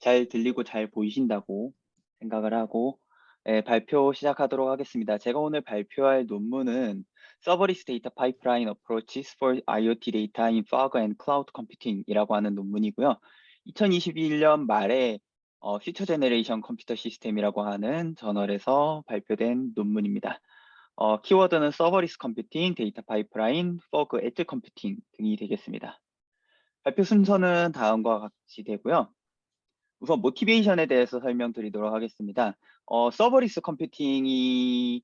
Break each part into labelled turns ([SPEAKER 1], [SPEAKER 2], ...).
[SPEAKER 1] 잘 들리고 잘 보이신다고 생각을 하고 발표 시작하도록 하겠습니다. 제가 오늘 발표할 논문은 Serverless Data Pipeline Approaches for IoT Data in Fog and Cloud Computing이라고 하는 논문이고요. 2021년 말에 Future Generation Computer System이라고 하는 저널에서 발표된 논문입니다. 키워드는 Serverless Computing, Data Pipeline, Fog Edge Computing 등이 되겠습니다. 발표 순서는 다음과 같이 되고요. 우선 모티베이션에 대해서 설명드리도록 하겠습니다. 서버리스 컴퓨팅이라고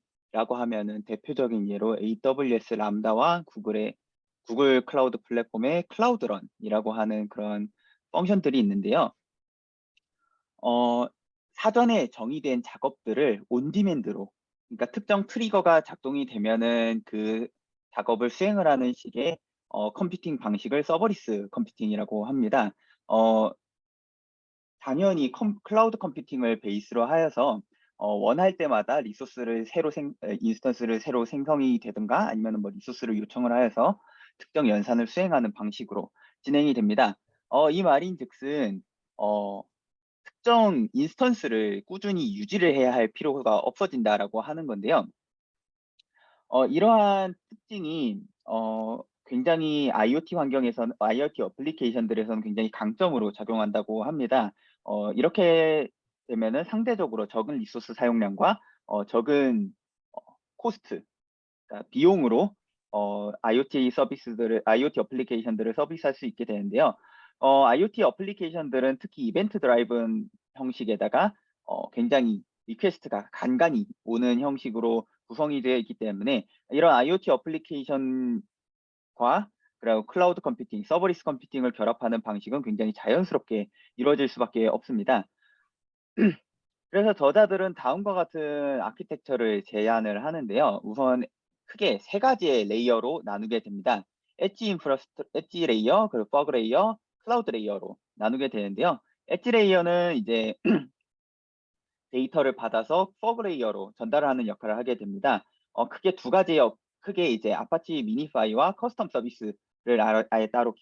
[SPEAKER 1] 하면은 대표적인 예로 AWS 람다와 구글 클라우드 플랫폼의 클라우드런이라고 하는 그런 펑션들이 있는데요. 사전에 정의된 작업들을 온디맨드로, 그러니까 특정 트리거가 작동이 되면은 그 작업을 수행을 하는 식의 컴퓨팅 방식을 서버리스 컴퓨팅이라고 합니다. 당연히 클라우드 컴퓨팅을 베이스로 하여서 원할 때마다 인스턴스를 새로 생성이 되든가 아니면 뭐 리소스를 요청을 하여서 특정 연산을 수행하는 방식으로 진행이 됩니다. 이 말인즉슨 특정 인스턴스를 꾸준히 유지를 해야 할 필요가 없어진다라고 하는 건데요. 이러한 특징이 굉장히 IoT 어플리케이션들에서는 굉장히 강점으로 작용한다고 합니다. 이렇게 되면은 상대적으로 적은 리소스 사용량과 적은 코스트, 그러니까 비용으로 IoT 어플리케이션들을 서비스할 수 있게 되는데요. IoT 어플리케이션들은 특히 이벤트 드라이븐 형식에다가 굉장히 리퀘스트가 간간히 오는 형식으로 구성이 되어 있기 때문에 이런 IoT 어플리케이션과 그리고 클라우드 컴퓨팅, 서버리스 컴퓨팅을 결합하는 방식은 굉장히 자연스럽게 이루어질 수밖에 없습니다. 그래서 저자들은 다음과 같은 아키텍처를 제안을 하는데요. 우선 크게 세 가지의 레이어로 나누게 됩니다. 엣지 레이어, 그리고 퍼그 레이어, 클라우드 레이어로 나누게 되는데요. 엣지 레이어는 이제 데이터를 받아서 퍼그 레이어로 전달하는 역할을 하게 됩니다. 크게 두 가지 크게 이제 아파치 미니파이와 커스텀 서비스를 아예 따로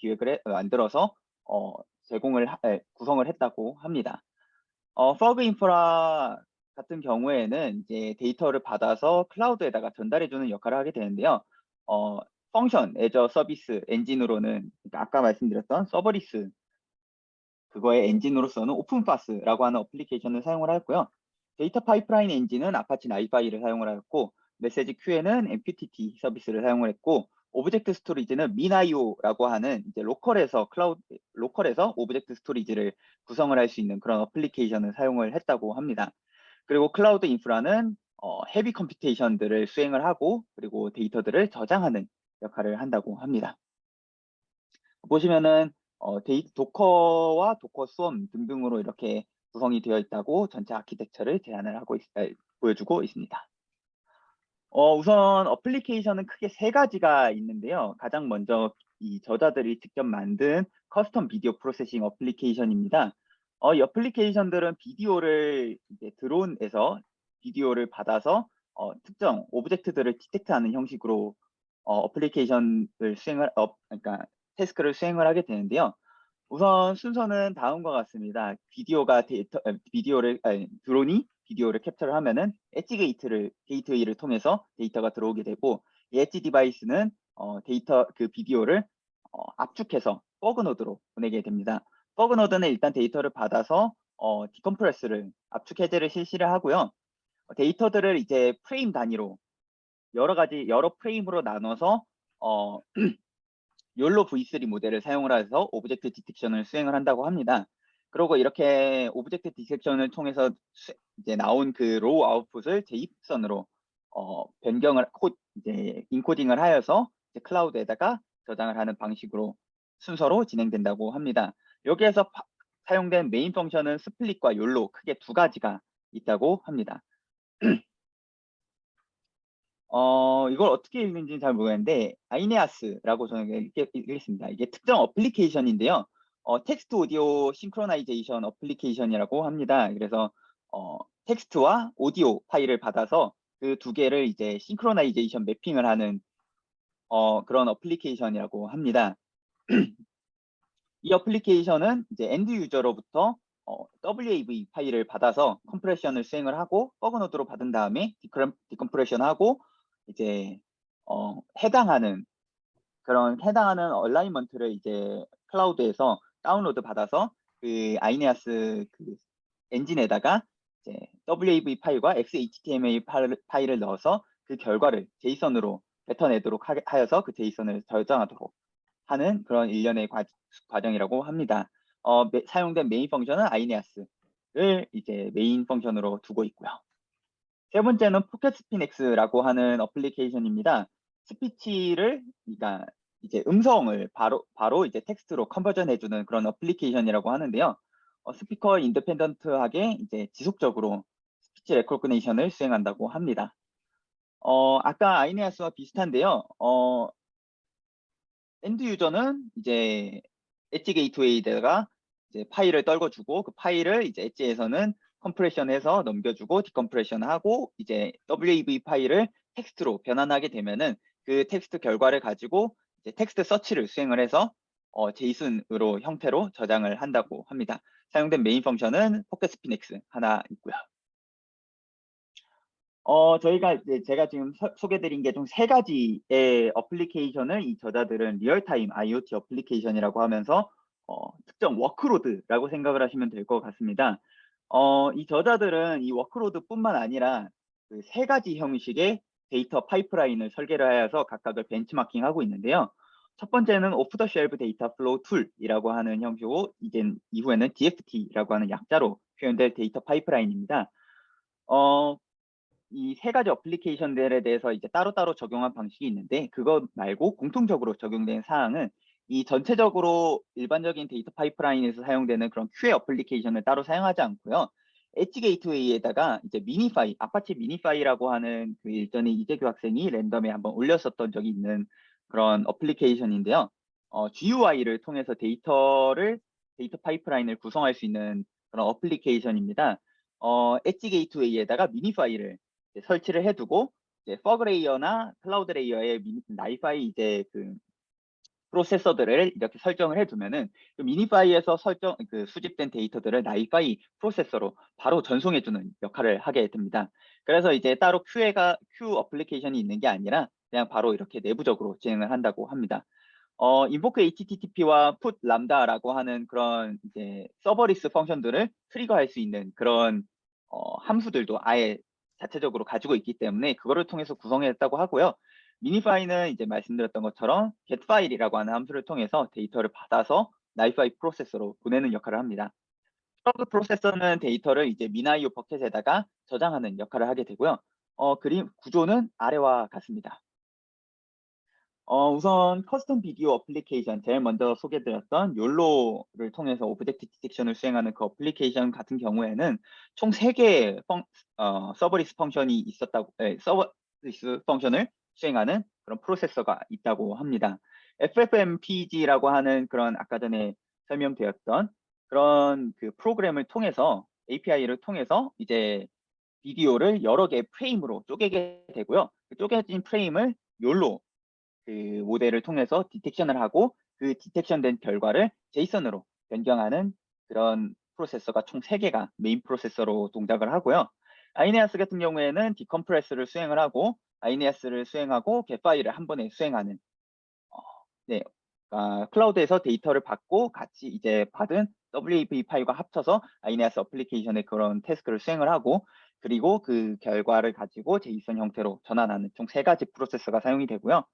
[SPEAKER 1] 만들어서 구성을 했다고 합니다. 퍼그 인프라 같은 경우에는 이제 데이터를 받아서 클라우드에다가 전달해주는 역할을 하게 되는데요. 펑션, 애저 서비스 엔진으로는 그러니까 아까 말씀드렸던 서버리스 그거의 엔진으로서는 오픈파스라고 하는 어플리케이션을 사용을 하였고요. 데이터 파이프라인 엔진은 아파치 나이파이를 사용을 하였고 메시지 큐에는 MQTT 서비스를 사용을 했고 오브젝트 스토리지는 민IO라고 하는 이제 로컬에서 오브젝트 스토리지를 구성을 할 수 있는 그런 어플리케이션을 사용을 했다고 합니다. 그리고 클라우드 인프라는 헤비 컴퓨테이션들을 수행을 하고 그리고 데이터들을 저장하는 역할을 한다고 합니다. 보시면은 도커와 도커 수험 등등으로 이렇게 구성이 되어 있다고 전체 아키텍처를 보여주고 있습니다. 우선 어플리케이션은 크게 세 가지가 있는데요. 가장 먼저 이 저자들이 직접 만든 커스텀 비디오 프로세싱 어플리케이션입니다. 이 어플리케이션들은 비디오를 이제 드론에서 비디오를 받아서 특정 오브젝트들을 디텍트하는 형식으로 그러니까 태스크를 수행을 하게 되는데요. 우선 순서는 다음과 같습니다. 드론이 비디오를 캡처를 하면은 엣지 게이트웨이를 통해서 데이터가 들어오게 되고 이 엣지 디바이스는 그 비디오를 압축해서 버그노드로 보내게 됩니다. 버그노드는 일단 데이터를 받아서 디컴프레스를 압축 해제를 실시를 하고요. 데이터들을 이제 프레임 단위로 여러 프레임으로 나눠서 욜로 V3 모델을 사용을 해서 오브젝트 디텍션을 수행을 한다고 합니다. 그리고 이렇게 오브젝트 디텍션을 통해서 이제 나온 그 로우 아웃풋을 JSON으로 이제 인코딩을 하여서 이제 클라우드에다가 저장을 하는 방식으로 순서로 진행된다고 합니다. 여기에서 사용된 메인 펑션은 스플릿과 욜로 크게 두 가지가 있다고 합니다. 이걸 어떻게 읽는지는 잘 모르겠는데 아이네아스라고 저는 읽겠습니다. 이게 특정 어플리케이션인데요. 텍스트 오디오 싱크로나이제이션 어플리케이션이라고 합니다. 그래서 텍스트와 오디오 파일을 받아서 그 두 개를 이제 싱크로나이제이션 매핑을 하는 그런 어플리케이션이라고 합니다. 이 어플리케이션은 이제 엔드 유저로부터 WAV 파일을 받아서 컴프레션을 수행을 하고 버그노드로 받은 다음에 디컴프레션하고 이제 해당하는 얼라이먼트를 이제 클라우드에서 다운로드 받아서 그 아이네아스 그 엔진에다가 이제 WAV 파일과 XHTML 파일을 넣어서 그 결과를 제이선으로 뱉어내도록 하여서 그 제이선을 저장하도록 하는 그런 일련의 과정이라고 합니다. 사용된 메인 펑션은 아이네아스를 이제 메인 펑션으로 두고 있고요. 세 번째는 포켓스피넥스라고 하는 어플리케이션입니다. 스피치를, 그러니까 이제 음성을 바로 이제 텍스트로 컨버전 해주는 그런 어플리케이션이라고 하는데요. 스피커 인디펜던트하게 이제 지속적으로 스피치 레코그니션을 수행한다고 합니다. 아까 아이네아스와 비슷한데요. 엔드 유저는 이제 엣지 게이트웨이에다가 이제 파일을 떨궈주고 그 파일을 이제 엣지에서는 컴프레션해서 넘겨주고 디컴프레션하고 이제 WAV 파일을 텍스트로 변환하게 되면은 그 텍스트 결과를 가지고 이제 텍스트 서치를 수행을 해서 제이슨으로 형태로 저장을 한다고 합니다. 사용된 메인 펑션은 포켓스피넥스 하나 있고요. 저희가 이제 제가 지금 소개드린 게 총 세 가지의 어플리케이션을 이 저자들은 리얼타임 IoT 어플리케이션이라고 하면서 특정 워크로드라고 생각을 하시면 될 것 같습니다. 이 저자들은 이 워크로드뿐만 아니라 그 세 가지 형식의 데이터 파이프라인을 설계를 하여서 각각을 벤치마킹하고 있는데요. 첫 번째는 오프 더 쉘프 데이터 플로우 툴이라고 하는 형식이고 이후에는 DFT라고 하는 약자로 표현될 데이터 파이프라인입니다. 이 세 가지 어플리케이션들에 대해서 이제 따로따로 적용한 방식이 있는데 그것 말고 공통적으로 적용된 사항은 이 전체적으로 일반적인 데이터 파이프라인에서 사용되는 그런 QA 어플리케이션을 따로 사용하지 않고요. 엣지 게이트웨이에다가 이제 미니파이, 아파치 미니파이라고 하는 그 일전에 이재규 학생이 랜덤에 한번 올렸었던 적이 있는 그런 어플리케이션인데요. GUI를 통해서 데이터 파이프라인을 구성할 수 있는 그런 어플리케이션입니다. 엣지 게이트웨이에다가 미니파이를 설치를 해두고 이제 퍼그 레이어나 클라우드 레이어의 나이파이 이제 그 프로세서들을 이렇게 설정을 해두면은 그 미니파이에서 수집된 데이터들을 나이파이 프로세서로 바로 전송해주는 역할을 하게 됩니다. 그래서 이제 따로 Q 어플리케이션이 있는 게 아니라 그냥 바로 이렇게 내부적으로 진행을 한다고 합니다. invoke HTTP와 put 람다라고 하는 그런 이제 서버리스 펑션들을 트리거할 수 있는 그런 함수들도 아예 자체적으로 가지고 있기 때문에 그거를 통해서 구성했다고 하고요. 미니파이는 이제 말씀드렸던 것처럼 get 파일이라고 하는 함수를 통해서 데이터를 받아서 나이파이 프로세서로 보내는 역할을 합니다. 스러그 프로세서는 데이터를 이제 미나이오 버켓에다가 저장하는 역할을 하게 되고요. 그림 구조는 아래와 같습니다. 우선 커스텀 비디오 어플리케이션 제일 먼저 소개드렸던 욜로를 통해서 오브젝트 디텍션을 수행하는 그 어플리케이션 같은 경우에는 총 3개의 서버리스 펑션이 서버리스 펑션을 수행하는 그런 프로세서가 있다고 합니다. FFmpeg라고 하는 그런 아까 전에 설명드렸던 그런 그 프로그램을 통해서 API를 통해서 이제 비디오를 여러 개의 프레임으로 쪼개게 되고요. 그 쪼개진 프레임을 욜로 그 모델을 통해서 디텍션을 하고 그 디텍션된 결과를 제이선으로 변경하는 그런 프로세서가 총 3개가 메인 프로세서로 동작을 하고요. 아이네아스 같은 경우에는 디컴프레스를 수행을 하고 아이네아스를 수행하고 get 파일을 한 번에 수행하는 네, 클라우드에서 데이터를 받고 같이 이제 받은 WAV 파일과 합쳐서 아이네아스 어플리케이션의 그런 태스크를 수행을 하고 그리고 그 결과를 가지고 제이선 형태로 전환하는 총 3가지 프로세서가 사용이 되고요.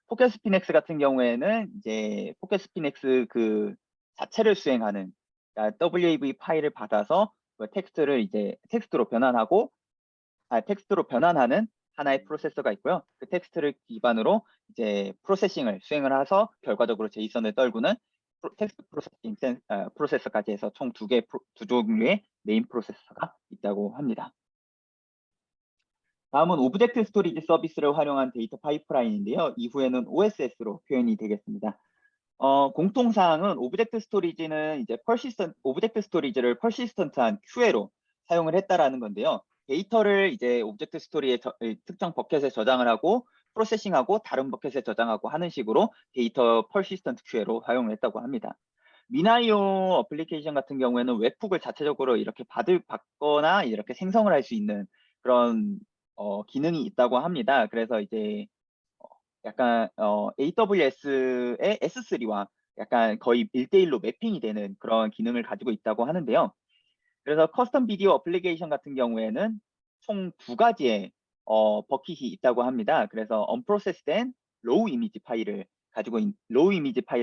[SPEAKER 1] 포켓스피넥스 같은 경우에는 이제 포켓스피넥스 그 자체를 수행하는 그러니까 WAV 파일을 받아서 그 텍스트를 이제 텍스트로 변환하는 하나의 프로세서가 있고요. 그 텍스트를 기반으로 이제 프로세싱을 수행을 해서 결과적으로 제이선을 떨구는 텍스트 프로세싱 프로세서까지 해서 총 두 종류의 메인 프로세서가 있다고 합니다. 다음은 오브젝트 스토리지 서비스를 활용한 데이터 파이프라인인데요. 이후에는 OSS로 표현이 되겠습니다. 공통사항은 오브젝트 스토리지는 이제 오브젝트 스토리지를 퍼시스턴트한 QA로 사용을 했다라는 건데요. 데이터를 이제 오브젝트 스토리의 특정 버켓에 저장을 하고 프로세싱하고 다른 버켓에 저장하고 하는 식으로 데이터 퍼시스턴트 QA로 사용을 했다고 합니다. 미나이오 어플리케이션 같은 경우에는 웹훅을 자체적으로 이렇게 받거나 이렇게 생성을 할 수 있는 그런 기능이 있다고 합니다. 그래서 이제 약간 AWS의 S3와 약간 거의 1대1로 매핑이 되는 그런 기능을 가지고 있다고 하는데요. 그래서 커스텀 비디오 어플리케이션 같은 경우에는 총 두 가지의 버킷이 있다고 합니다. 그래서 unprocessed된 로우 이미지 파일을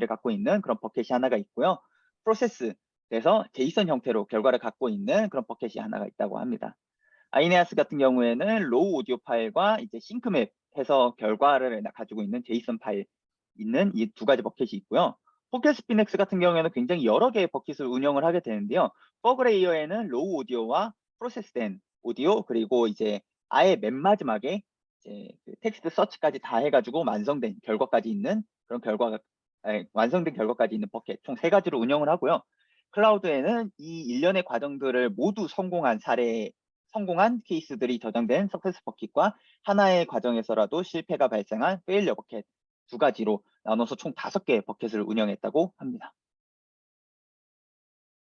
[SPEAKER 1] 갖고 있는 그런 버킷이 하나가 있고요. 프로세스 돼서 제이선 형태로 결과를 갖고 있는 그런 버킷이 하나가 있다고 합니다. 아이네아스 같은 경우에는 로우 오디오 파일과 이제 싱크맵 해서 결과를 가지고 있는 제이슨 파일 있는 이 두 가지 버킷이 있고요. 포켓스피넥스 같은 경우에는 굉장히 여러 개의 버킷을 운영을 하게 되는데요. 버그레이어에는 로우 오디오와 프로세스된 오디오 그리고 이제 아예 맨 마지막에 이제 그 텍스트 서치까지 다 해가지고 완성된 결과까지 있는 그런 완성된 결과까지 있는 버킷 총 세 가지로 운영을 하고요. 클라우드에는 이 일련의 과정들을 모두 성공한 케이스들이 저장된 석세스 버킷과 하나의 과정에서라도 실패가 발생한 페일리어 버킷 두 가지로 나눠서 총 5개의 버킷을 운영했다고 합니다.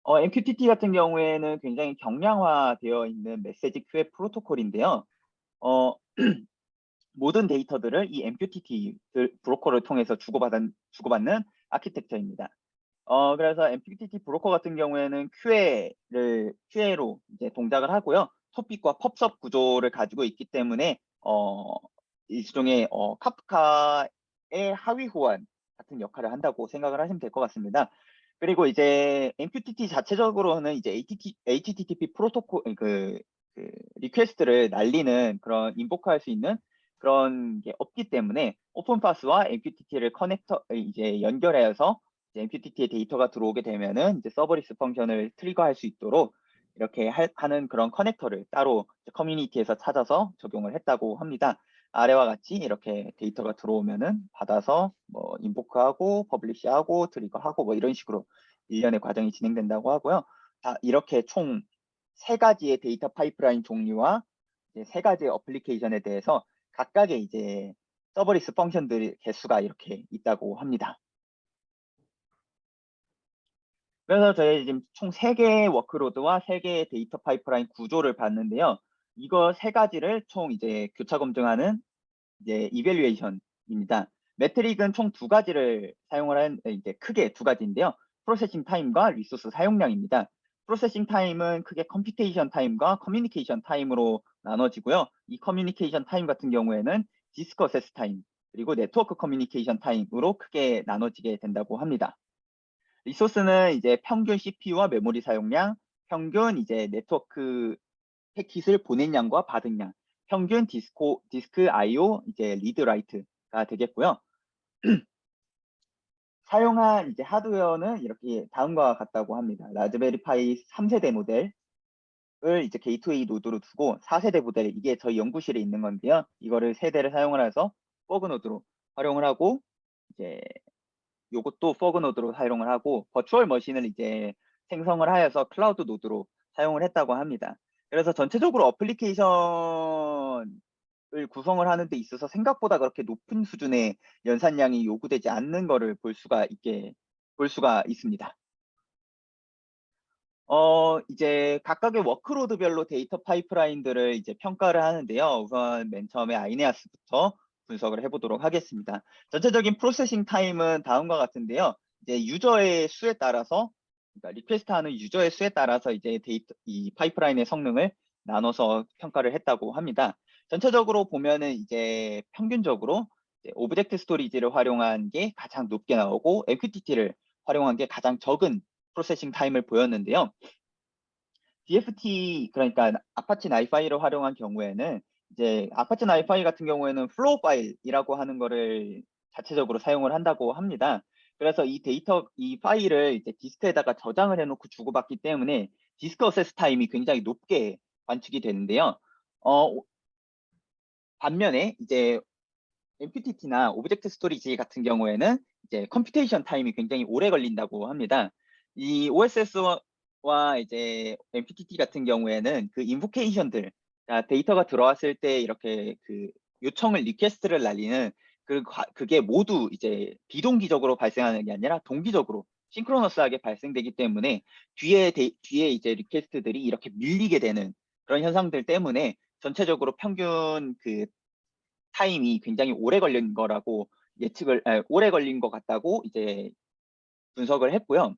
[SPEAKER 1] MQTT 같은 경우에는 굉장히 경량화되어 있는 메시지 큐의 프로토콜인데요. 모든 데이터들을 이 MQTT 브로커를 통해서 주고받는 아키텍처입니다. 그래서 MQTT 브로커 같은 경우에는 QA로 이제 동작을 하고요. 토픽과 펍섭 구조를 가지고 있기 때문에 일종의 카프카의 하위 호환 같은 역할을 한다고 생각을 하시면 될 것 같습니다. 그리고 이제 MQTT 자체적으로는 이제 HTTP 프로토콜 리퀘스트를 날리는 그런 인보크할 수 있는 그런 게 없기 때문에 오픈파스와 MQTT를 이제 연결해서 MQTT의 데이터가 들어오게 되면은 이제 서버리스 펑션을 트리거할 수 있도록 이렇게 하는 그런 커넥터를 따로 커뮤니티에서 찾아서 적용을 했다고 합니다. 아래와 같이 이렇게 데이터가 들어오면은 받아서 뭐 인보크하고 퍼블리시하고 트리거하고 뭐 이런 식으로 일련의 과정이 진행된다고 하고요. 이렇게 총 3가지의 데이터 파이프라인 종류와 이제 3가지의 어플리케이션에 대해서 각각의 이제 서버리스 펑션들의 개수가 이렇게 있다고 합니다. 그래서 저희 지금 총 3개의 워크로드와 3개의 데이터 파이프라인 구조를 봤는데요. 이거 3가지를 총 이제 교차 검증하는 이제 이밸류에이션입니다. 매트릭은 총 2가지를 사용을 한 이제 크게 2가지인데요. 프로세싱 타임과 리소스 사용량입니다. 프로세싱 타임은 크게 컴퓨테이션 타임과 커뮤니케이션 타임으로 나눠지고요. 이 커뮤니케이션 타임 같은 경우에는 디스크 어세스 타임 그리고 네트워크 커뮤니케이션 타임으로 크게 나눠지게 된다고 합니다. 리소스는 이제 평균 CPU와 메모리 사용량, 평균 이제 네트워크 패킷을 보낸 양과 받은 양, 평균 디스크 IO 이제 리드 라이트가 되겠고요. 사용한 이제 하드웨어는 이렇게 다음과 같다고 합니다. 라즈베리 파이 3세대 모델을 이제 게이트웨이 노드로 두고 4세대 모델 이게 저희 연구실에 있는 건데요. 이거를 3대를 사용을 해서 포그 노드로 활용을 하고 이제 요것도 포그 노드로 사용을 하고 버추얼 머신을 이제 생성을 하여서 클라우드 노드로 사용을 했다고 합니다. 그래서 전체적으로 어플리케이션을 구성을 하는 데 있어서 생각보다 그렇게 높은 수준의 연산량이 요구되지 않는 거를 볼 수가 있습니다. 이제 각각의 워크로드별로 데이터 파이프라인들을 이제 평가를 하는데요. 우선 맨 처음에 아이네아스부터 분석을 해보도록 하겠습니다. 전체적인 프로세싱 타임은 다음과 같은데요. 이제 유저의 수에 따라서, 그러니까 리퀘스트하는 유저의 수에 따라서 이제 이 파이프라인의 성능을 나눠서 평가를 했다고 합니다. 전체적으로 보면은 이제 평균적으로 오브젝트 스토리지를 활용한 게 가장 높게 나오고 MQTT를 활용한 게 가장 적은 프로세싱 타임을 보였는데요. DFT 그러니까 아파치 나이파이를 활용한 경우에는 이제 아파치 나이파이 같은 경우에는 플로우 파일이라고 하는 거를 자체적으로 사용을 한다고 합니다. 그래서 이 파일을 이제 디스크에다가 저장을 해놓고 주고받기 때문에 디스크 어세스 타임이 굉장히 높게 관측이 되는데요. 반면에 이제 MQTT나 오브젝트 스토리지 같은 경우에는 이제 컴퓨테이션 타임이 굉장히 오래 걸린다고 합니다. 이 OSS와 이제 MQTT 같은 경우에는 그 인보케이션들, 데이터가 들어왔을 때 이렇게 그 요청을 리퀘스트를 날리는 그게 모두 이제 비동기적으로 발생하는 게 아니라 동기적으로 싱크로너스하게 발생되기 때문에 뒤에 이제 리퀘스트들이 이렇게 밀리게 되는 그런 현상들 때문에 전체적으로 평균 그 타임이 굉장히 오래 걸린 거라고 오래 걸린 것 같다고 이제 분석을 했고요.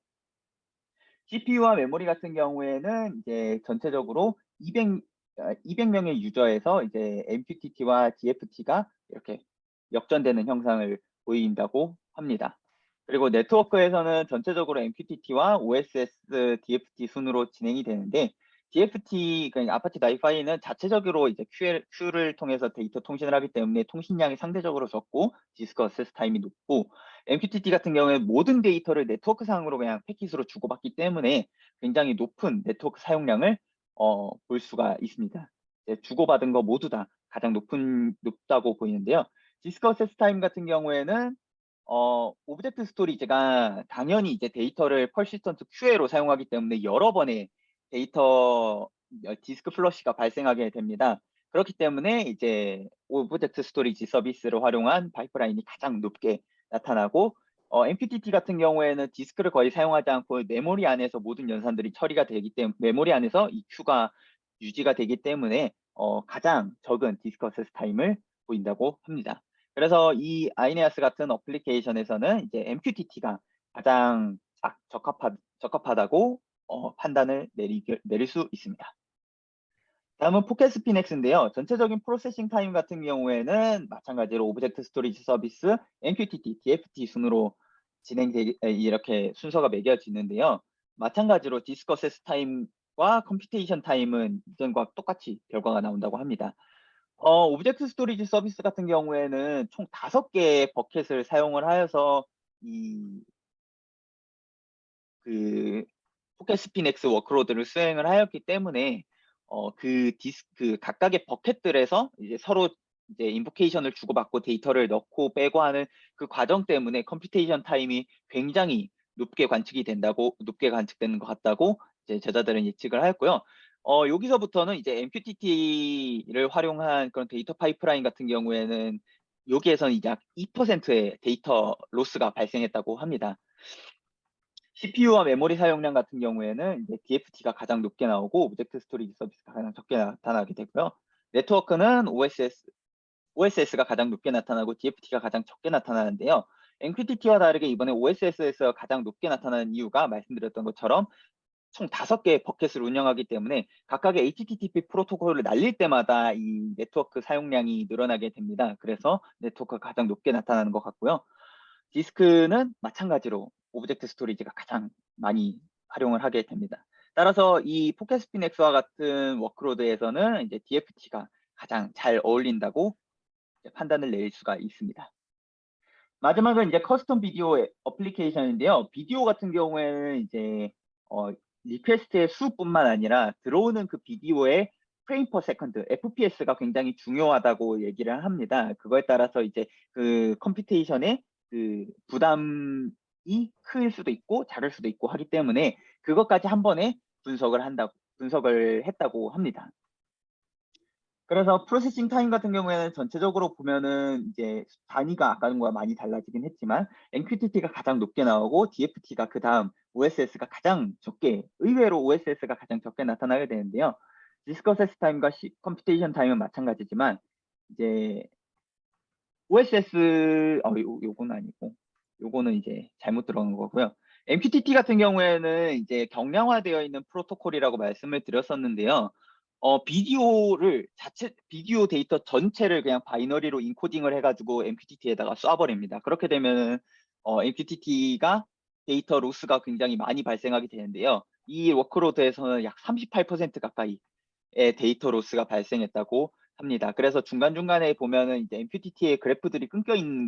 [SPEAKER 1] CPU와 메모리 같은 경우에는 이제 전체적으로 200명의 유저에서 이제 MQTT와 DFT가 이렇게 역전되는 형상을 보인다고 합니다. 그리고 네트워크에서는 전체적으로 MQTT와 OSS DFT 순으로 진행이 되는데 DFT, 그러니까 아파치 나이파이는 자체적으로 이제 Q를 통해서 데이터 통신을 하기 때문에 통신량이 상대적으로 적고 디스크 어세스 타임이 높고 MQTT 같은 경우에 모든 데이터를 네트워크상으로 그냥 패킷으로 주고받기 때문에 굉장히 높은 네트워크 사용량을 볼 수가 있습니다. 주고받은 거 모두 다 가장 높다고 보이는데요. 디스크 어세스 타임 같은 경우에는 오브젝트 스토리지가 당연히 이제 데이터를 퍼시스턴트 QA로 사용하기 때문에 여러 번의 데이터 디스크 플러시가 발생하게 됩니다. 그렇기 때문에 이제 오브젝트 스토리지 서비스를 활용한 파이프라인이 가장 높게 나타나고 MQTT 같은 경우에는 디스크를 거의 사용하지 않고 메모리 안에서 모든 연산들이 처리가 되기 때문에 메모리 안에서 이 Q가 유지가 되기 때문에 가장 적은 디스크 어세스 타임을 보인다고 합니다. 그래서 이 아이네아스 같은 어플리케이션에서는 이제 MQTT가 가장 적합하다고 판단을 내릴 수 있습니다. 다음은 포켓 스피넥스인데요. 전체적인 프로세싱 타임 같은 경우에는 마찬가지로 오브젝트 스토리지 서비스, MQTT, DFT 순으로 이렇게 순서가 매겨지는데요. 마찬가지로 디스크 어세스 타임과 컴퓨테이션 타임은 이전과 똑같이 결과가 나온다고 합니다. 오브젝트 스토리지 서비스 같은 경우에는 총 5개의 버켓을 사용을 하여서 그 포켓 스피넥스 워크로드를 수행을 하였기 때문에 그 각각의 버켓들에서 이제 서로 이제 인보케이션을 주고받고 데이터를 넣고 빼고 하는 그 과정 때문에 컴퓨테이션 타임이 굉장히 높게 관측되는 것 같다고 이제 저자들은 예측을 하였고요. 여기서부터는 이제 MQTT를 활용한 그런 데이터 파이프라인 같은 경우에는 여기에서는 약 2%의 데이터 로스가 발생했다고 합니다. CPU와 메모리 사용량 같은 경우에는 이제 DFT가 가장 높게 나오고 오브젝트 스토리지 서비스가 가장 적게 나타나게 되고요. 네트워크는 OSS가 가장 높게 나타나고 DFT가 가장 적게 나타나는데요. MQTT와 다르게 이번에 OSS에서 가장 높게 나타나는 이유가 말씀드렸던 것처럼 총 5개의 버켓을 운영하기 때문에 각각의 HTTP 프로토콜을 날릴 때마다 이 네트워크 사용량이 늘어나게 됩니다. 그래서 네트워크가 가장 높게 나타나는 것 같고요. 디스크는 마찬가지로 오브젝트 스토리지가 가장 많이 활용을 하게 됩니다. 따라서 이 포켓 스피넥스와 같은 워크로드에서는 이제 DFT가 가장 잘 어울린다고 판단을 내릴 수가 있습니다. 마지막은 이제 커스텀 비디오 어플리케이션인데요. 비디오 같은 경우에는 이제 리퀘스트의 수뿐만 아니라 들어오는 그 비디오의 프레임 퍼 세컨드, FPS가 굉장히 중요하다고 얘기를 합니다. 그거에 따라서 이제 그 컴퓨테이션의 그 부담이 클 수도 있고 작을 수도 있고 하기 때문에 그것까지 한 번에 분석을 했다고 합니다. 그래서 프로세싱 타임 같은 경우에는 전체적으로 보면은 이제 단위가 아까와 많이 달라지긴 했지만 MQTT가 가장 높게 나오고 DFT가 그 다음 OSS가 가장 적게, 의외로 OSS가 가장 적게 나타나게 되는데요. 디스크 어세스 타임과 컴퓨테이션 타임은 마찬가지지만 이제 OSS 요거는 아니고 요거는 이제 잘못 들어간 거고요. MQTT 같은 경우에는 이제 경량화되어 있는 프로토콜이라고 말씀을 드렸었는데요. 비디오 데이터 전체를 그냥 바이너리로 인코딩을 해가지고 MQTT에다가 쏴버립니다. 그렇게 되면 MQTT가 데이터 로스가 굉장히 많이 발생하게 되는데요. 이 워크로드에서는 약 38% 가까이의 데이터 로스가 발생했다고 합니다. 그래서 중간중간에 보면은 이제 MQTT의 그래프들이 끊겨 있는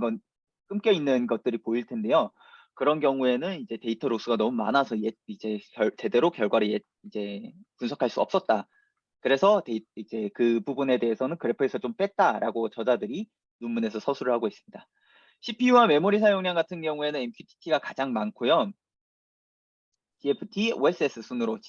[SPEAKER 1] 것들이 보일 텐데요. 그런 경우에는 이제 데이터 로스가 너무 많아서 이제 제대로 결과를 이제 분석할 수 없었다. 그래서 이제 그 부분에 대해서는 그래프에서 좀 뺐다라고 저자들이 논문에서 서술을 하고 있습니다. CPU와 메모리 사용량 같은 경우에는 MQTT가 가장 많고요. DFT, OSS 순으로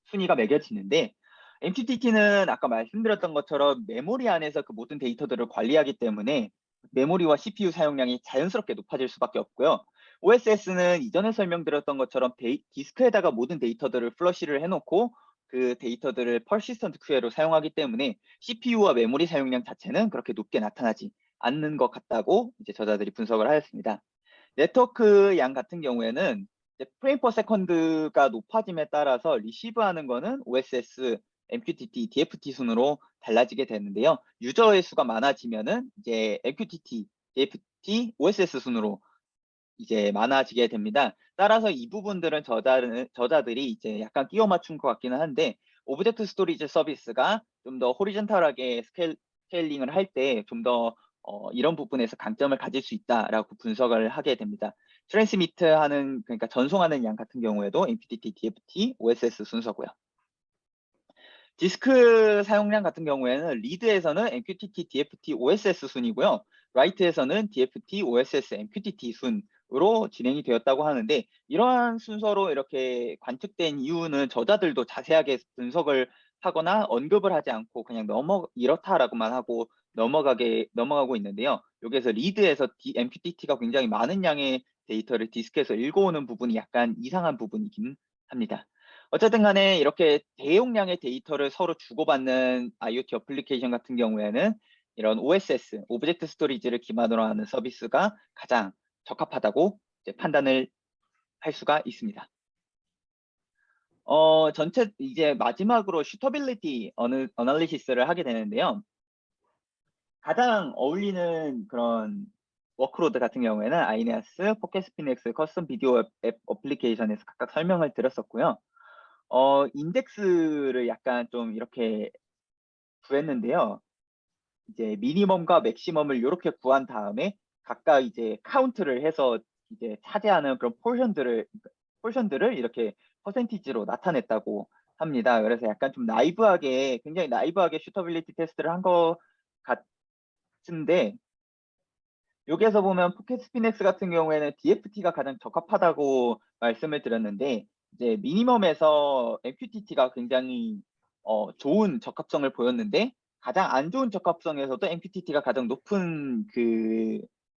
[SPEAKER 1] 순위가 매겨지는데 MQTT는 아까 말씀드렸던 것처럼 메모리 안에서 그 모든 데이터들을 관리하기 때문에 메모리와 CPU 사용량이 자연스럽게 높아질 수밖에 없고요. OSS는 이전에 설명드렸던 것처럼 디스크에다가 모든 데이터들을 플러시를 해놓고 그 데이터들을 persistent query로 사용하기 때문에 CPU와 메모리 사용량 자체는 그렇게 높게 나타나지 않는 것 같다고 이제 저자들이 분석을 하였습니다. 네트워크 양 같은 경우에는 프레임 퍼 세컨드가 높아짐에 따라서 리시브하는 거는 OSS, MQTT, DFT 순으로 달라지게 되는데요. 유저의 수가 많아지면은 이제 MQTT, DFT, OSS 순으로 이제 많아지게 됩니다. 따라서 이 부분들은 저자들이 이제 약간 끼워 맞춘 것 같기는 한데 오브젝트 스토리지 서비스가 좀 더 호리젠탈하게 스케일링을 할 때 좀 더 이런 부분에서 강점을 가질 수 있다라고 분석을 하게 됩니다. 트랜스미트하는 그러니까 전송하는 양 같은 경우에도 MQTT, DFT, OSS 순서고요. 디스크 사용량 같은 경우에는 리드에서는 MQTT, DFT, OSS 순이고요. 라이트에서는 DFT, OSS, MQTT 순으로 진행이 되었다고 하는데 이러한 순서로 이렇게 관측된 이유는 저자들도 자세하게 분석을 하거나 언급을 하지 않고 그냥 이렇다라고만 하고 넘어가고 있는데요. 여기에서 리드에서 MQTT가 굉장히 많은 양의 데이터를 디스크에서 읽어오는 부분이 약간 이상한 부분이긴 합니다. 어쨌든 간에 이렇게 대용량의 데이터를 서로 주고받는 IoT 어플리케이션 같은 경우에는 이런 OSS, 오브젝트 스토리지를 기반으로 하는 서비스가 가장 적합하다고 이제 판단을 할 수가 있습니다. 전체 이제 마지막으로 슈터빌리티 어널리시스를 하게 되는데요. 가장 어울리는 그런 워크로드 같은 경우에는 아이네아스, 포켓스피닉스, 커스텀 비디오 앱 어플리케이션에서 각각 설명을 드렸었고요. 인덱스를 약간 좀 이렇게 구했는데요. 이제 미니멈과 맥시멈을 이렇게 구한 다음에 각각 이제 카운트를 해서 이제 차지하는 그런 포션들을 이렇게 퍼센티지로 나타냈다고 합니다. 그래서 약간 좀 굉장히 나이브하게 슈터빌리티 테스트를 한 것 같은데 여기에서 보면 포켓 스피넥스 같은 경우에는 DFT가 가장 적합하다고 말씀을 드렸는데 이제 미니멈에서 MQTT가 굉장히 좋은 적합성을 보였는데 가장 안 좋은 적합성에서도 MQTT가 가장 높은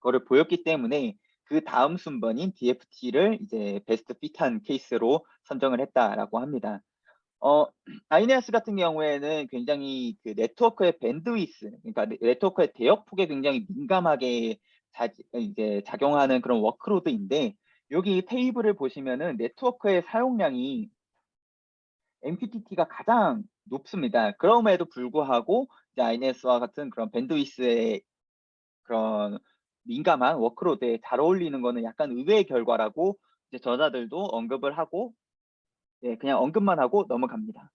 [SPEAKER 1] 거를 보였기 때문에 그 다음 순번인 DFT를 이제 베스트 핏한 케이스로 선정을 했다라고 합니다. 아이네아스 같은 경우에는 굉장히 그 네트워크의 밴드위스, 그러니까 네트워크의 대역폭에 굉장히 민감하게 이제 작용하는 그런 워크로드인데 여기 테이블을 보시면은 네트워크의 사용량이 MQTT가 가장 높습니다. 그럼에도 불구하고 이제 아이네아스와 같은 그런 밴드위스의 그런 민감한 워크로드에 잘 어울리는 거는 약간 의외의 결과라고 이제 저자들도 언급을 하고 그냥 언급만 하고 넘어갑니다.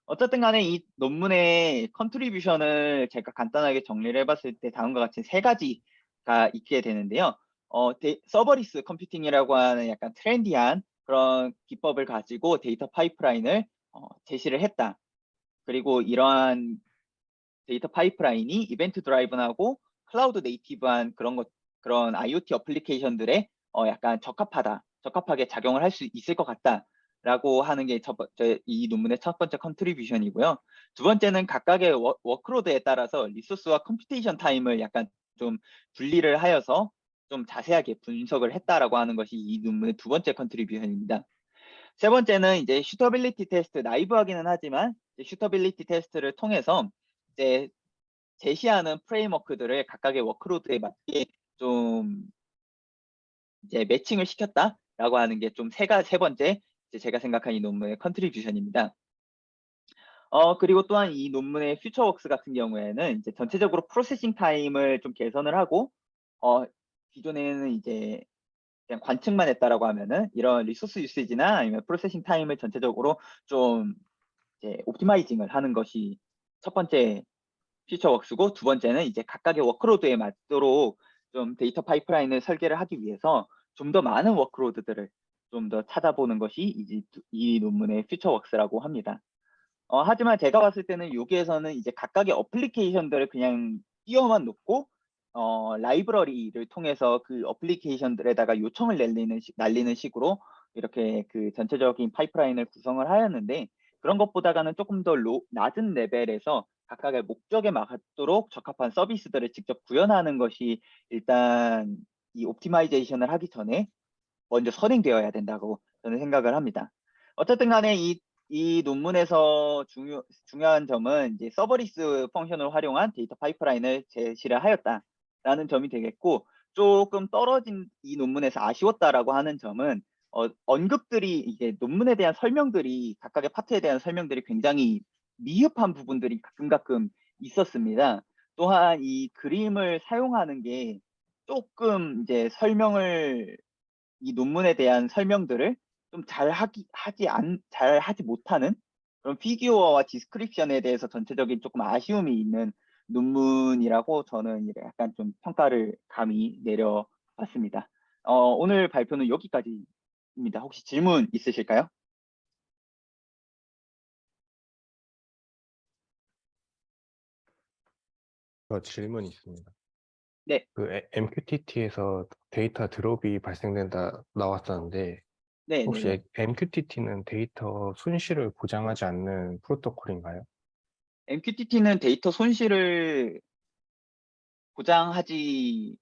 [SPEAKER 1] 어쨌든 간에 이 논문의 컨트리뷰션을 제가 간단하게 정리를 해봤을 때 다음과 같이 세 가지가 있게 되는데요. 서버리스 컴퓨팅이라고 하는 약간 트렌디한 그런 기법을 가지고 데이터 파이프라인을 제시를 했다. 그리고 이러한 데이터 파이프라인이 이벤트 드라이븐하고 클라우드 네이티브한 그런 IoT 어플리케이션들에 약간 적합하게 작용을 할 수 있을 것 같다라고 하는 게 이 논문의 첫 번째 컨트리뷰션이고요. 두 번째는 각각의 워크로드에 따라서 리소스와 컴퓨테이션 타임을 약간 좀 분리를 하여서 좀 자세하게 분석을 했다라고 하는 것이 이 논문의 두 번째 컨트리뷰션입니다. 세 번째는 이제 슈터빌리티 테스트, 나이브하기는 하지만 슈터빌리티 테스트를 통해서 이제 제시하는 프레임워크들을 각각의 워크로드에 맞게 좀 이제 매칭을 시켰다라고 하는 게 좀 세 번째 제가 생각한 이 논문의 컨트리뷰션입니다. 그리고 또한 이 논문의 퓨처웍스 같은 경우에는 이제 전체적으로 프로세싱 타임을 좀 개선을 하고 기존에는 이제 그냥 관측만 했다라고 하면은 이런 리소스 유세지나 아니면 프로세싱 타임을 전체적으로 좀 이제 옵티마이징을 하는 것이 첫 번째 퓨처웍스고 두 번째는 이제 각각의 워크로드에 맞도록 좀 데이터 파이프라인을 설계를 하기 위해서 좀 더 많은 워크로드들을 좀 더 찾아보는 것이 이 논문의 퓨처웍스라고 합니다. 하지만 제가 봤을 때는 여기에서는 이제 각각의 어플리케이션들을 그냥 띄워만 놓고 라이브러리를 통해서 그 어플리케이션들에다가 요청을 날리는 식으로 이렇게 그 전체적인 파이프라인을 구성을 하였는데 그런 것보다는 조금 더 낮은 레벨에서 각각의 목적에 맞도록 적합한 서비스들을 직접 구현하는 것이 일단 이 옵티마이제이션을 하기 전에 먼저 선행되어야 된다고 저는 생각을 합니다. 어쨌든 간에 이 논문에서 중요한 점은 이제 서버리스 펑션을 활용한 데이터 파이프라인을 제시를 하였다라는 점이 되겠고, 조금 떨어진 이 논문에서 아쉬웠다라고 하는 점은 언급들이 이게 논문에 대한 설명들이 각각의 파트에 대한 설명들이 굉장히 미흡한 부분들이 가끔 있었습니다. 또한 이 그림을 사용하는 게 조금 이제 이 논문에 대한 설명들을 좀 잘 하지 못하는 그런 피규어와 디스크립션에 대해서 전체적인 조금 아쉬움이 있는 논문이라고 저는 약간 좀 평가를 감히 내려봤습니다. 오늘 발표는 여기까지입니다. 혹시 질문 있으실까요?
[SPEAKER 2] 저 질문이 있습니다.
[SPEAKER 1] 네,
[SPEAKER 2] 그 MQTT에서 데이터 드롭이 발생된다 나왔었는데
[SPEAKER 1] 네, 네, 네.
[SPEAKER 2] 혹시 MQTT는 데이터 손실을 보장하지 않는 프로토콜인가요?
[SPEAKER 1] MQTT는 데이터 손실을 보장하지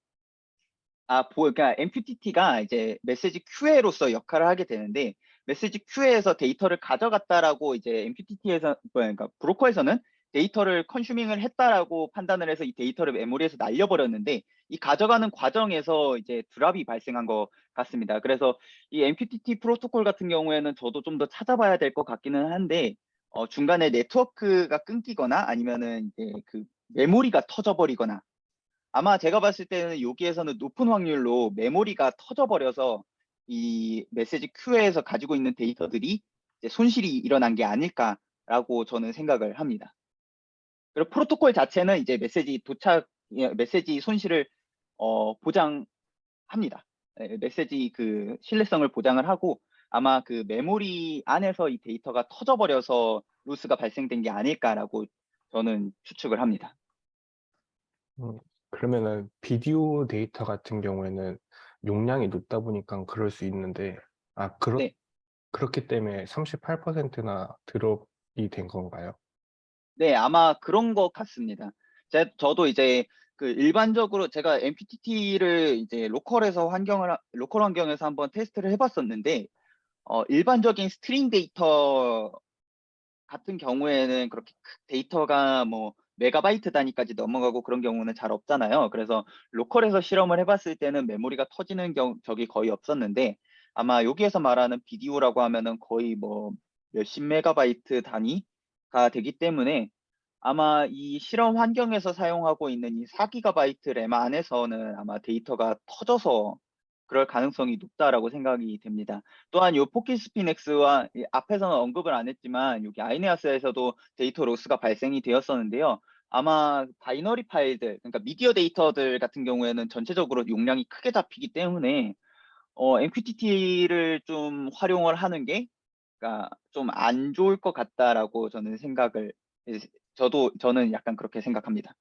[SPEAKER 1] 그러니까 MQTT가 이제 메시지 QA로서 역할을 하게 되는데, 메시지 QA에서 데이터를 가져갔다라고 이제 MQTT에서, 그러니까 브로커에서는 데이터를 컨슈밍을 했다라고 판단을 해서 이 데이터를 메모리에서 날려버렸는데, 이 가져가는 과정에서 이제 드랍이 발생한 것 같습니다. 그래서 이 MQTT 프로토콜 같은 경우에는 저도 좀 더 찾아봐야 될 것 같기는 한데, 중간에 네트워크가 끊기거나 아니면은 이제 그 메모리가 터져버리거나, 아마 제가 봤을 때는 여기에서는 높은 확률로 메모리가 터져버려서 이 메시지 큐에서 가지고 있는 데이터들이 이제 손실이 일어난 게 아닐까라고 저는 생각을 합니다. 그리고 프로토콜 자체는 이제 메시지 손실을 보장합니다. 메시지 그 신뢰성을 보장을 하고, 아마 그 메모리 안에서 이 데이터가 터져버려서 로스가 발생된 게 아닐까라고 저는 추측을 합니다.
[SPEAKER 2] 음, 그러면은 비디오 데이터 같은 경우에는 용량이 높다 보니까 그럴 수 있는데
[SPEAKER 1] 네.
[SPEAKER 2] 그렇기 때문에 38%나 드롭이 된 건가요?
[SPEAKER 1] 네, 아마 그런 것 같습니다. 저도 이제 그 일반적으로 제가 MPTT를 이제 로컬 환경에서 한번 테스트를 해봤었는데, 일반적인 스트링 데이터 같은 경우에는 그렇게 데이터가 뭐 메가바이트 단위까지 넘어가고 그런 경우는 잘 없잖아요. 그래서 로컬에서 실험을 해봤을 때는 메모리가 터지는 적이 거의 없었는데, 아마 여기에서 말하는 비디오라고 하면은 거의 뭐 몇십 메가바이트 단위가 되기 때문에, 아마 이 실험 환경에서 사용하고 있는 이 4GB 램 안에서는 아마 데이터가 터져서 그럴 가능성이 높다라고 생각이 됩니다. 또한 요 포키스피넥스와 앞에서는 언급을 안 했지만 여기 아이네아스에서도 데이터 로스가 발생이 되었었는데요. 아마 바이너리 파일들, 그러니까 미디어 데이터들 같은 경우에는 전체적으로 용량이 크게 잡히기 때문에 MQTT를 좀 활용을 하는 게 그러니까 좀 안 좋을 것 같다라고 저는 약간 그렇게 생각합니다.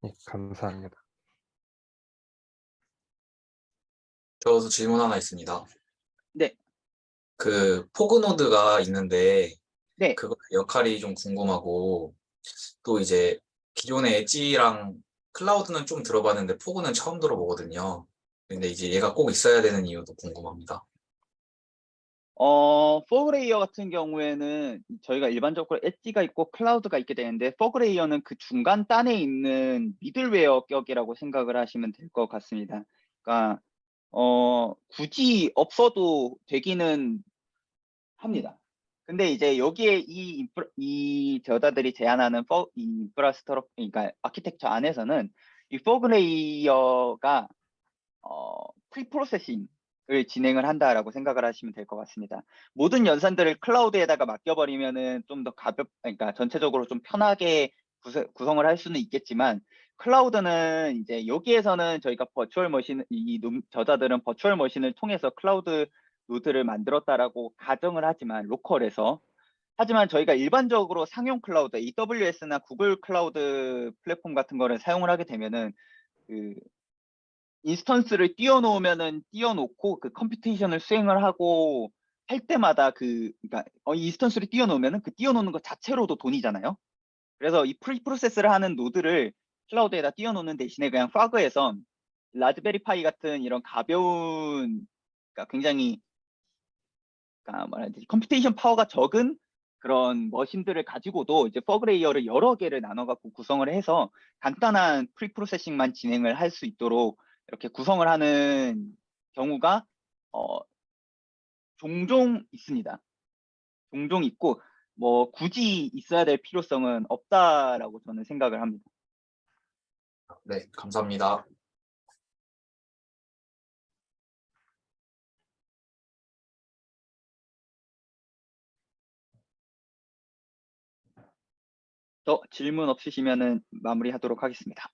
[SPEAKER 2] 네, 감사합니다.
[SPEAKER 3] 저도 질문 하나 있습니다.
[SPEAKER 1] 네,
[SPEAKER 3] 그 포그노드가 있는데
[SPEAKER 1] 네.
[SPEAKER 3] 그거 역할이 좀 궁금하고, 또 이제 기존의 엣지랑 클라우드는 좀 들어봤는데 포그는 처음 들어보거든요. 근데 이제 얘가 꼭 있어야 되는 이유도 궁금합니다.
[SPEAKER 1] 포그레이어 같은 경우에는 저희가 일반적으로 엣지가 있고 클라우드가 있게 되는데, 포그레이어는 그 중간 단에 있는 미들웨어 격이라고 생각을 하시면 될 것 같습니다. 그러니까 굳이 없어도 되기는 합니다. 근데 이제 여기에 이 저자들이 제안하는 이 인프라스트럭, 그러니까 아키텍처 안에서는 이 포그레이어가 프리프로세싱을 진행을 한다라고 생각을 하시면 될 것 같습니다. 모든 연산들을 클라우드에다가 맡겨버리면은 좀 더 그러니까 전체적으로 좀 편하게 구성을 할 수는 있겠지만, 클라우드는 이제 여기에서는 저희가 저자들은 버추얼 머신을 통해서 클라우드 노드를 만들었다라고 가정을 하지만, 로컬에서. 하지만 저희가 일반적으로 상용 클라우드, AWS나 구글 클라우드 플랫폼 같은 거를 사용을 하게 되면은 그 인스턴스를 띄워놓고 그 컴퓨테이션을 수행을 하고 할 때마다 그러니까 인스턴스를 띄워놓으면은 그 띄워놓는 것 자체로도 돈이잖아요. 그래서 이 프로세스를 하는 노드를 클라우드에다 띄워놓는 대신에 그냥 파그에서 라즈베리 파이 같은 이런 가벼운, 그러니까 굉장히, 그러니까 뭐라 해야 되지, 컴퓨테이션 파워가 적은 그런 머신들을 가지고도 이제 퍼그 레이어를 여러 개를 나눠 갖고 구성을 해서 간단한 프리프로세싱만 진행을 할 수 있도록 이렇게 구성을 하는 경우가 종종 있습니다. 종종 있고 뭐 굳이 있어야 될 필요성은 없다라고 저는 생각을 합니다.
[SPEAKER 3] 네, 감사합니다.
[SPEAKER 1] 질문 없으시면은 마무리하도록 하겠습니다.